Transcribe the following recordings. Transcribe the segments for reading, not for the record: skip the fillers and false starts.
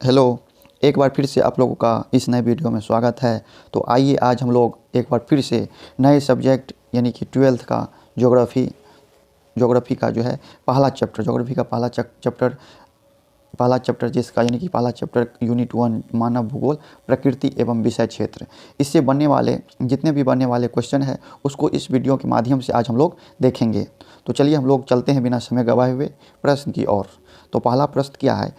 Hello, एक बार फिर से आप लोगों का इस नए वीडियो में स्वागत है। तो आइए आज हम लोग एक बार फिर से नए सब्जेक्ट यानी कि 12th का ज्योग्राफी का जो है पहला चैप्टर, ज्योग्राफी का पहला चैप्टर जिसका यानी कि पहला चैप्टर यूनिट 1 मानव भूगोल प्रकृति एवं विषय क्षेत्र, इससे बनने वाले जितने भी बनने वाले क्वेश्चन है उसको इस वीडियो के माध्यम से आज हम लोग देखेंगे। तो चलिए हम लोग चलते हैं बिना समय गवाए हुए प्रश्न की ओर। तो पहला प्रश्न क्या है,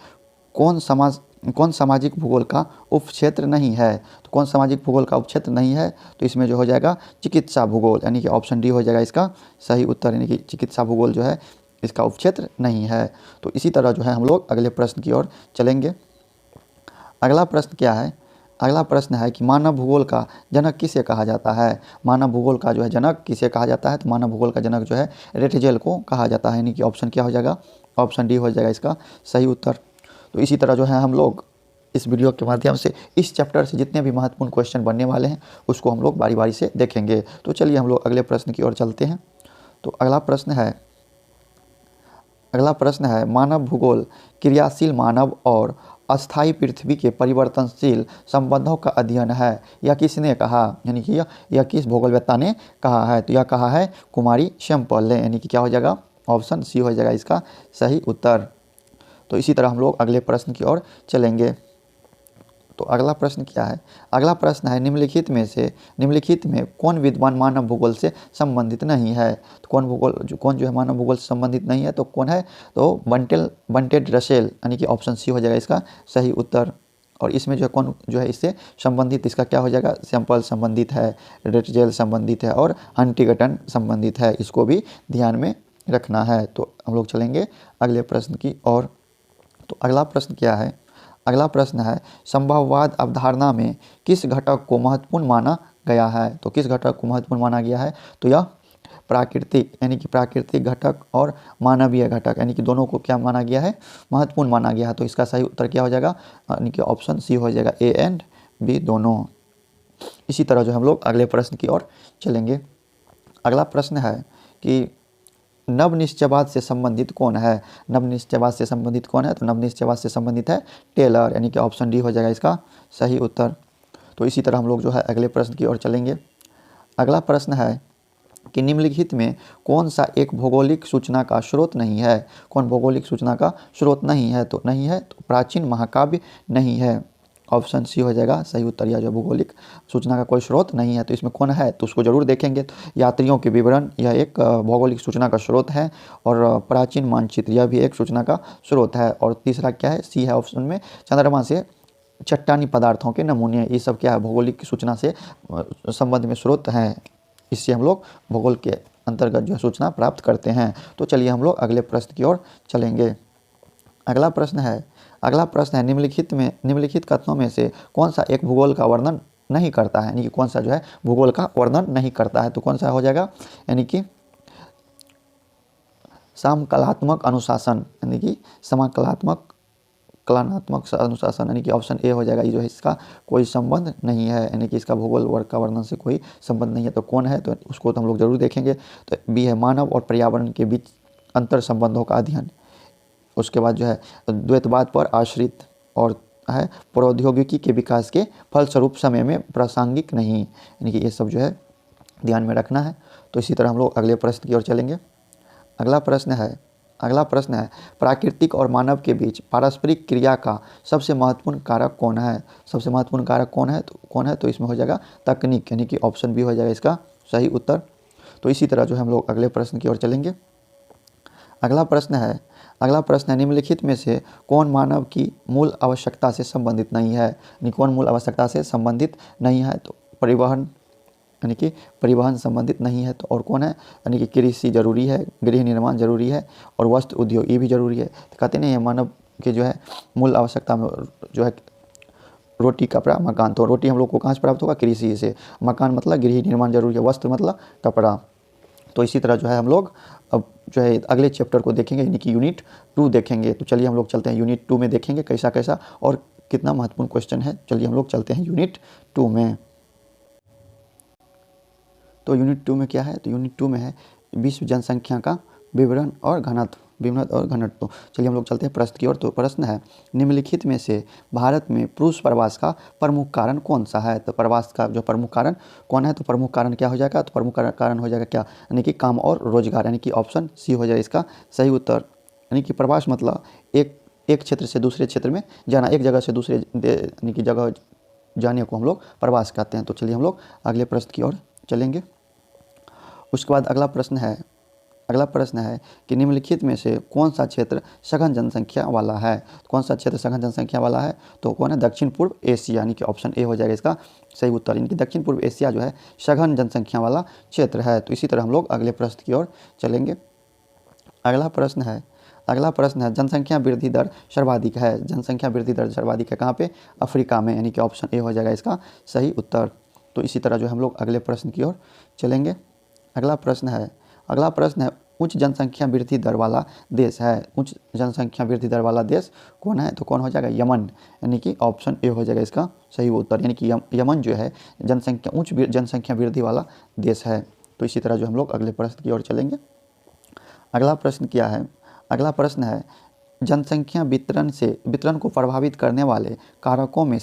कौन सामाजिक भूगोल का उपक्षेत्र नहीं है। तो कौन सामाजिक भूगोल का उपक्षेत्र नहीं है, तो इसमें जो हो जाएगा चिकित्सा भूगोल, यानी कि ऑप्शन डी हो जाएगा इसका सही उत्तर, यानी कि चिकित्सा भूगोल जो है इसका उपक्षेत्र नहीं है। तो इसी तरह जो है हम लोग अगले प्रश्न की ओर चलेंगे। अगला प्रश्न क्या है, अगला प्रश्न है कि मानव भूगोल का जनक किसे कहा जाता है। मानव भूगोल का जो है जनक किसे कहा जाता है, तो मानव भूगोल का जनक जो है रेटजेल को कहा जाता है, यानी कि ऑप्शन क्या हो जाएगा, ऑप्शन डी हो जाएगा इसका सही उत्तर। तो इसी तरह जो है हम लोग इस वीडियो के माध्यम से इस चैप्टर से जितने भी महत्वपूर्ण क्वेश्चन बनने वाले हैं उसको हम लोग बारी बारी से देखेंगे। तो चलिए हम लोग अगले प्रश्न की ओर चलते हैं। तो अगला प्रश्न है मानव भूगोल क्रियाशील मानव और अस्थायी पृथ्वी के परिवर्तनशील संबंधों का अध्ययन है। यह किसने कहा, यानी कि यह किस भूगोलवेत्ता ने कहा है। तो यह कहा है कुमारी शैमपल ने, यानी कि क्या हो जाएगा, ऑप्शन सी हो जाएगा इसका सही उत्तर। तो इसी तरह हम लोग अगले प्रश्न की ओर चलेंगे। तो अगला प्रश्न क्या है, अगला प्रश्न है निम्नलिखित में कौन विद्वान मानव भूगोल से संबंधित नहीं है। तो कौन जो है मानव भूगोल से संबंधित नहीं है, तो कौन है, तो बंटेड रसेल, यानी कि ऑप्शन सी हो जाएगा इसका सही उत्तर। और इसमें जो है कौन जो है इससे संबंधित, इसका क्या हो जाएगा, सैंपल संबंधित है, रेटजेल संबंधित है और हंटिंगटन संबंधित है, इसको भी ध्यान में रखना है। तो हम लोग चलेंगे अगले प्रश्न की ओर। तो अगला प्रश्न क्या है, अगला प्रश्न है संभववाद अवधारणा में किस घटक को महत्वपूर्ण माना गया है। तो किस घटक को महत्वपूर्ण माना गया है, तो यह प्राकृतिक, यानी कि प्राकृतिक घटक और मानवीय घटक, यानी कि दोनों को क्या माना गया है, महत्वपूर्ण माना गया है। तो इसका सही उत्तर क्या हो जाएगा, यानी कि ऑप्शन सी हो जाएगा, ए एंड बी दोनों। इसी तरह जो हम लोग अगले प्रश्न की ओर चलेंगे। अगला प्रश्न है कि नवनिश्चयवाद से संबंधित कौन है। नवनिश्चयवाद से संबंधित कौन है, तो नवनिश्चयवाद से संबंधित है टेलर, यानी कि ऑप्शन डी हो जाएगा इसका सही उत्तर। तो इसी तरह हम लोग जो है अगले प्रश्न की ओर चलेंगे। अगला प्रश्न है कि निम्नलिखित में कौन सा एक भौगोलिक सूचना का स्रोत नहीं है। कौन भौगोलिक सूचना का स्रोत नहीं है, तो प्राचीन महाकाव्य नहीं है, ऑप्शन सी हो जाएगा सही उत्तर। या जो भौगोलिक सूचना का कोई स्रोत नहीं है तो इसमें कौन है, तो उसको जरूर देखेंगे। यात्रियों के विवरण, यह एक भौगोलिक सूचना का स्रोत है, और प्राचीन मानचित्र यह भी एक सूचना का स्रोत है। और तीसरा क्या है, सी है ऑप्शन में, चंद्रमा से चट्टानी पदार्थों के नमूने, ये सब क्या है, भौगोलिक सूचना से संबंध में स्रोत हैं। इससे हम लोग भूगोल के अंतर्गत जो सूचना प्राप्त करते हैं। तो चलिए हम लोग अगले प्रश्न की ओर चलेंगे। अगला प्रश्न है निम्नलिखित कथनों में से कौन सा एक भूगोल का वर्णन नहीं करता है, यानी कि कौन सा जो है भूगोल का वर्णन नहीं करता है। तो कौन सा हो जाएगा, यानी कि समकलात्मक अनुशासन, यानी कि कलात्मक अनुशासन, यानी कि ऑप्शन ए हो जाएगा। ये जो है इसका कोई संबंध नहीं है, यानी कि इसका भूगोल वर्ग का वर्णन से कोई संबंध नहीं है। तो कौन है, तो उसको तो हम लोग जरूर देखेंगे। तो बी है मानव और पर्यावरण के बीच अंतर संबंधों का अध्ययन। उसके बाद जो है द्वैतवाद पर आश्रित और है प्रौद्योगिकी के विकास के फलस्वरूप समय में प्रासंगिक नहीं, यानी कि ये सब जो है ध्यान में रखना है। तो इसी तरह हम लोग अगले प्रश्न की ओर चलेंगे। अगला प्रश्न है प्राकृतिक और मानव के बीच पारस्परिक क्रिया का सबसे महत्वपूर्ण कारक कौन है। सबसे महत्वपूर्ण कारक कौन है, तो इसमें हो जाएगा तकनीक, यानी कि ऑप्शन बी हो जाएगा इसका सही उत्तर। तो इसी तरह जो है हम लोग अगले प्रश्न की ओर चलेंगे। अगला प्रश्न है निम्नलिखित में से कौन मानव की मूल आवश्यकता से संबंधित नहीं है। यानी कौन मूल आवश्यकता से संबंधित नहीं है, तो परिवहन, यानी कि परिवहन संबंधित नहीं है। तो और कौन है, यानी कि कृषि जरूरी है, गृह निर्माण जरूरी है और वस्त्र उद्योग ये भी जरूरी है। तो कहते नहीं है मानव के जो है मूल आवश्यकता में जो है रोटी, कपड़ा, मकान। तो रोटी हम लोग को कहाँ से प्राप्त होगा, कृषि से। मकान मतलब गृह निर्माण जरूरी है, वस्त्र मतलब कपड़ा। तो इसी तरह जो है हम लोग अब जो है अगले चैप्टर को देखेंगे, यानी कि यूनिट 2 देखेंगे। तो चलिए हम लोग चलते हैं यूनिट 2 में, देखेंगे कैसा और कितना महत्वपूर्ण क्वेश्चन है। चलिए हम लोग चलते हैं यूनिट 2 में। तो यूनिट 2 में क्या है, तो यूनिट 2 में है विश्व जनसंख्या का विवरण और घनत्व। विमनत और घनत्व। तो चलिए हम लोग चलते हैं प्रश्न की ओर। तो प्रश्न है, निम्नलिखित में से भारत में पुरुष प्रवास का प्रमुख कारण कौन सा है? तो प्रवास का जो प्रमुख कारण कौन है? तो प्रमुख कारण क्या हो जाएगा? तो प्रमुख कारण हो जाएगा क्या? यानी कि काम और रोजगार, यानी कि ऑप्शन सी हो जाएगा इसका सही उत्तर। यानी कि प्रवास मतलब एक क्षेत्र से दूसरे क्षेत्र में जाना, एक जगह से दूसरे यानी कि जगह जाने को हम लोग प्रवास कहते हैं। तो चलिए हम लोग अगले प्रश्न की ओर चलेंगे। उसके बाद अगला प्रश्न है कि निम्नलिखित में से कौन सा क्षेत्र सघन जनसंख्या वाला है? कौन सा क्षेत्र सघन जनसंख्या वाला है? तो कौन है? दक्षिण पूर्व एशिया, यानी कि ऑप्शन ए हो जाएगा इसका सही उत्तर। यानी कि दक्षिण पूर्व एशिया जो है सघन जनसंख्या वाला क्षेत्र है। तो इसी तरह हम लोग अगले प्रश्न की ओर चलेंगे। अगला प्रश्न है जनसंख्या वृद्धि दर सर्वाधिक है। जनसंख्या वृद्धि दर सर्वाधिक है कहाँ पे? अफ्रीका में, यानी कि ऑप्शन ए हो जाएगा इसका सही उत्तर। तो इसी तरह जो हम लोग अगले प्रश्न की ओर चलेंगे। अगला प्रश्न है उच्च जनसंख्या वृद्धि दर वाला देश है। उच्च जनसंख्या वृद्धि दर वाला देश कौन है? तो कौन हो जाएगा? यमन, यानी कि ऑप्शन ए हो जाएगा इसका सही उत्तर। यानी कि यमन जो है उच्च जनसंख्या वृद्धि वाला देश है। तो इसी तरह जो हम लोग अगले प्रश्न की ओर चलेंगे। अगला प्रश्न है जनसंख्या वितरण को प्रभावित करने वाले कारकों में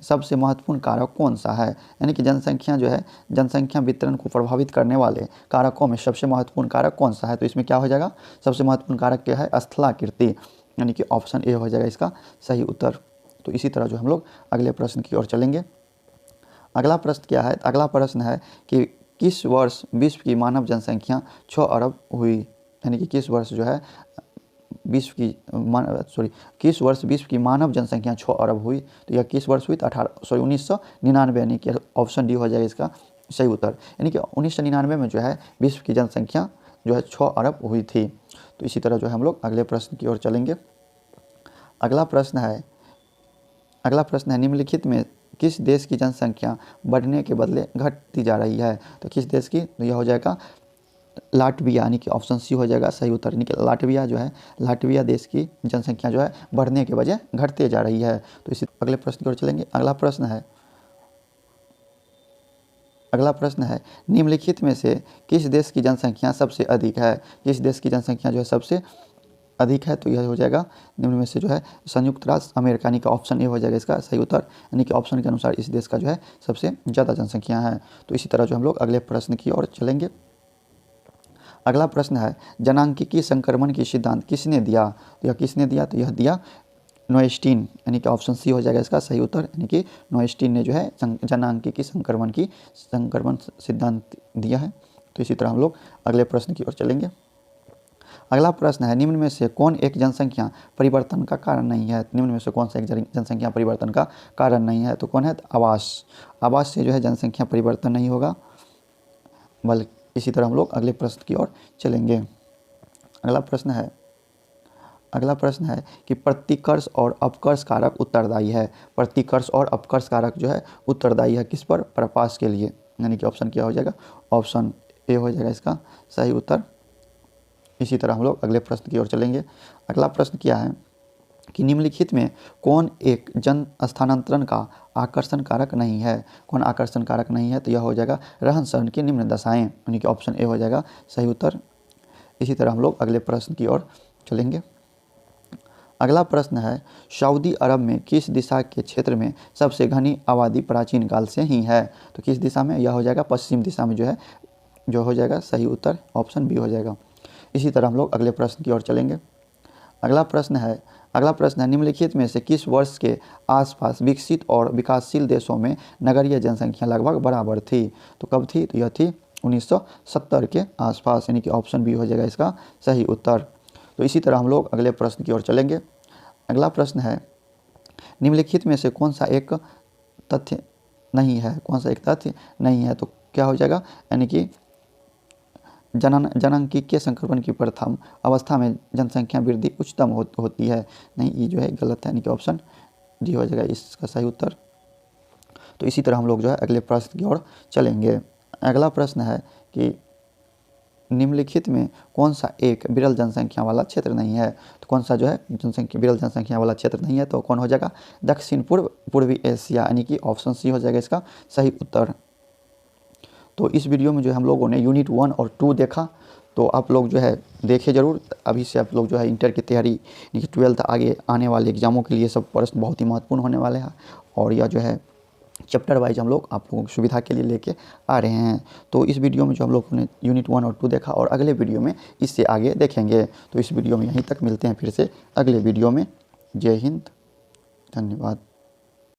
सबसे महत्वपूर्ण कारक कौन सा है? यानी कि जनसंख्या वितरण को प्रभावित करने वाले कारकों में सबसे महत्वपूर्ण कारक कौन सा है? तो इसमें क्या हो जाएगा? सबसे महत्वपूर्ण कारक क्या है? स्थलाकृति, यानी कि ऑप्शन ए हो जाएगा इसका सही उत्तर। तो इसी तरह जो हम लोग अगले प्रश्न की ओर चलेंगे। अगला प्रश्न क्या है? अगला प्रश्न है कि किस वर्ष विश्व की मानव जनसंख्या 6 अरब हुई? यानी कि किस वर्ष विश्व की मानव जनसंख्या 6 अरब हुई? तो यह किस वर्ष हुई? तो 1999, यानी कि ऑप्शन डी हो जाएगा इसका सही उत्तर। यानी कि 1999 में जो है विश्व की जनसंख्या जो है 6 अरब हुई थी। तो इसी तरह जो है हम लोग अगले प्रश्न की ओर चलेंगे। अगला प्रश्न है निम्नलिखित में किस देश की जनसंख्या बढ़ने के बदले घटती जा रही है? तो किस देश की? तो यह हो जाएगा लाटविया, यानी कि ऑप्शन सी हो जाएगा सही उत्तर। यानी कि लाटविया देश की जनसंख्या जो है बढ़ने के बजाय घटते जा रही है। तो इसी अगले प्रश्न की ओर चलेंगे। अगला प्रश्न है निम्नलिखित में से किस देश की जनसंख्या सबसे अधिक है? किस देश की जनसंख्या जो है सबसे अधिक है? तो यह हो जाएगा निम्न में से जो है संयुक्त राष्ट्र अमेरिका, यानी कि ऑप्शन ए हो जाएगा इसका सही उत्तर। यानी कि ऑप्शन के अनुसार इस देश का जो है सबसे ज़्यादा जनसंख्या है। तो इसी तरह जो हम लोग अगले प्रश्न की ओर चलेंगे। अगला प्रश्न है जनांकीय संक्रमण की सिद्धांत किसने दिया? तो यह किसने दिया? तो यह दिया नोएस्टीन, यानी कि ऑप्शन सी हो जाएगा इसका सही उत्तर। यानी कि नोएस्टीन ने जो है जनांकीय संक्रमण सिद्धांत दिया है। तो इसी तरह हम लोग अगले प्रश्न की ओर चलेंगे। अगला प्रश्न है निम्न में से कौन एक जनसंख्या परिवर्तन का कारण नहीं है? निम्न में से कौन सा एक जनसंख्या परिवर्तन का कारण नहीं है? तो कौन है? आवास से जो है जनसंख्या परिवर्तन नहीं होगा। बल्कि इसी तरह हम लोग अगले प्रश्न की ओर चलेंगे। अगला प्रश्न है कि प्रतिकर्ष और अपकर्ष कारक उत्तरदायी है। प्रतिकर्ष और अपकर्ष कारक जो है उत्तरदायी है किस पर? प्रकाश के लिए, यानी कि ऑप्शन क्या हो जाएगा? ऑप्शन ए हो जाएगा इसका सही उत्तर। इसी तरह हम लोग अगले प्रश्न की ओर चलेंगे। अगला प्रश्न क्या है कि निम्नलिखित में कौन एक जन स्थानांतरण का आकर्षण कारक नहीं है? कौन आकर्षण कारक नहीं है? तो यह हो जाएगा रहन सहन की निम्न दशाएं, यानी कि ऑप्शन ए हो जाएगा सही उत्तर। इसी तरह हम लोग अगले प्रश्न की ओर चलेंगे। अगला प्रश्न है सऊदी अरब में किस दिशा के क्षेत्र में सबसे घनी आबादी प्राचीन काल से ही है? तो किस दिशा में? यह हो जाएगा पश्चिम दिशा में जो हो जाएगा सही उत्तर, ऑप्शन बी हो जाएगा। इसी तरह हम लोग अगले प्रश्न की ओर चलेंगे। अगला प्रश्न है निम्नलिखित में से किस वर्ष के आसपास विकसित और विकासशील देशों में नगरीय जनसंख्या लगभग बराबर थी? तो कब थी? तो यह थी 1970 के आसपास, यानी कि ऑप्शन बी हो जाएगा इसका सही उत्तर। तो इसी तरह हम लोग अगले प्रश्न की ओर चलेंगे। अगला प्रश्न है निम्नलिखित में से कौन सा एक तथ्य नहीं है? कौन सा एक तथ्य नहीं है? तो क्या हो जाएगा? यानी कि जनांकीय संक्रमण की प्रथम अवस्था में जनसंख्या वृद्धि उच्चतम होती है। नहीं, ये जो है गलत है, यानी कि ऑप्शन डी हो जाएगा इसका सही उत्तर। तो इसी तरह हम लोग जो है अगले प्रश्न की ओर चलेंगे। अगला प्रश्न है कि निम्नलिखित में कौन सा एक विरल जनसंख्या वाला क्षेत्र नहीं है? तो कौन सा जो है विरल जनसंख्या वाला क्षेत्र नहीं है? तो कौन हो जाएगा? दक्षिण पूर्वी एशिया, यानी कि ऑप्शन सी हो जाएगा इसका सही उत्तर। तो इस वीडियो में जो हम लोगों ने यूनिट 1 और 2 देखा। तो आप लोग जो है देखें ज़रूर। अभी से आप लोग जो है इंटर की तैयारी, 12th आगे आने वाले एग्ज़ामों के लिए सब प्रश्न बहुत ही महत्वपूर्ण होने वाले हैं। और यह जो है चैप्टर वाइज हम लोग आप लोगों की सुविधा के लिए लेके आ रहे हैं। तो इस वीडियो में जो हम लोग ने यूनिट 1 और 2 देखा, और अगले वीडियो में इससे आगे देखेंगे। तो इस वीडियो में यहीं तक, मिलते हैं फिर से अगले वीडियो में। जय हिंद, धन्यवाद।